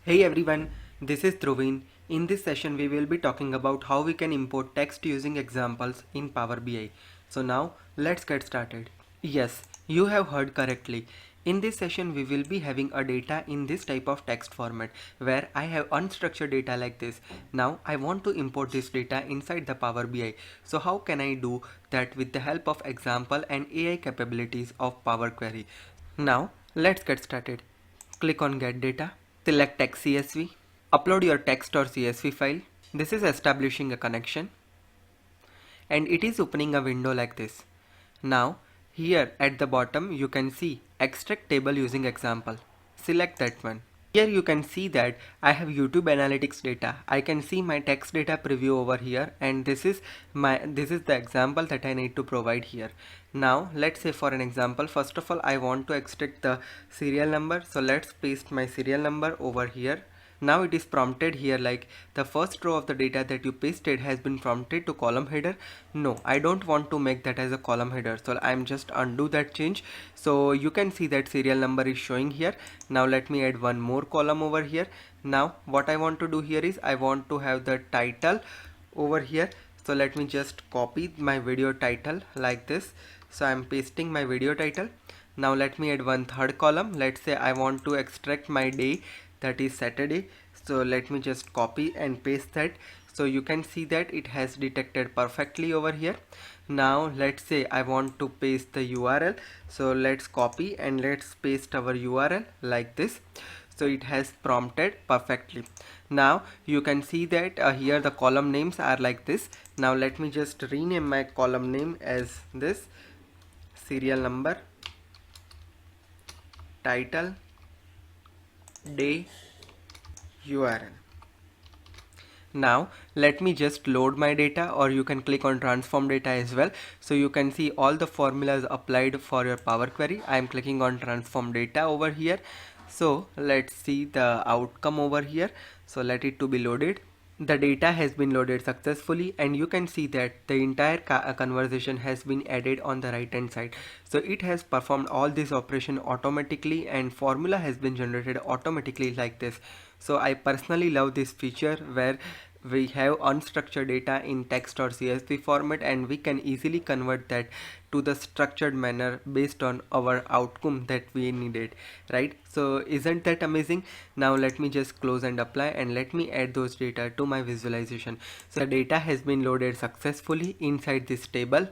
Hey everyone, this is Dhruvin. In this session we will be talking about how we can import text using examples in Power BI. So now let's get started. Yes, you have heard correctly. In this session we will be having a data in this type of text format where I have unstructured data like this. Now I want to import this data inside the Power BI. So how can I do that with the help of example and AI capabilities of PowerQuery? Now let's get started. Click on Get Data. Select Text CSV. Upload your text or CSV file. This is establishing a connection and it is opening a window like this. Now here at the bottom you can see extract table using example. Select that one. Here you can see that I have YouTube analytics data. I can see my text data preview over here, and this is the example that I need to provide here. Now let's say for an example, first of all I want to extract the serial number, so let's paste my serial number over here. Now it is prompted here like the first row of the data that you pasted has been prompted to column header. No, I don't want to make that as a column header, so I'm just undo that change. So you can see that serial number is showing here. Now let me add one more column over here. Now what I want to do here is I want to have the title over here. So let me just copy my video title like this. So I'm pasting my video title. Now let me add one third column. Let's say I want to extract my day, that is Saturday. So let me just copy and paste that. So you can see that it has detected perfectly over here. Now let's say I want to paste the URL. So let's copy and let's paste our URL like this. So it has prompted perfectly. Now you can see that here the column names are like this. Now let me just rename my column name as this: serial number, title, day, URL. Now let me just load my data, or you can click on transform data as well. So you can see all the formulas applied for your Power Query. I am clicking on transform data over here. So let's see the outcome over here. So let it to be loaded. The data has been loaded successfully, and you can see that the entire conversation has been added on the right hand side. So it has performed all this operation automatically, and formula has been generated automatically like this. So I personally love this feature where we have unstructured data in text or CSV format, and we can easily convert that to the structured manner based on our outcome that we needed, right? So isn't that amazing? Now let me just close and apply, and let me add those data to my visualization. So the data has been loaded successfully inside this table.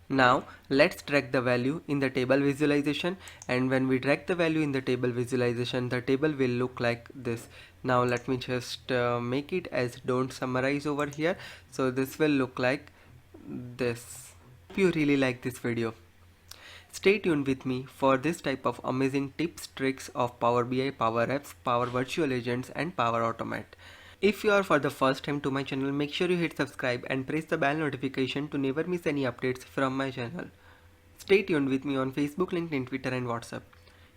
Now let's drag the value in the table visualization, and when we drag the value in the table visualization, the table will look like this. Now let me just make it as don't summarize over here. So this will look like this. Hope you really like this video. Stay tuned with me for this type of amazing tips, tricks of Power BI, Power Apps, Power Virtual Agents and Power Automate. If you are for the first time to my channel, make sure you hit subscribe and press the bell notification to never miss any updates from my channel. Stay tuned with me on Facebook, LinkedIn, Twitter and WhatsApp.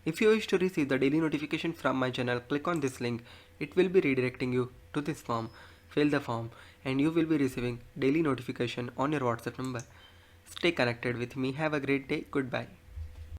If you wish to receive the daily notification from my channel, click on this link. It will be redirecting you to this form. Fill the form and you will be receiving daily notification on your WhatsApp number. Stay connected with me. Have a great day. Goodbye.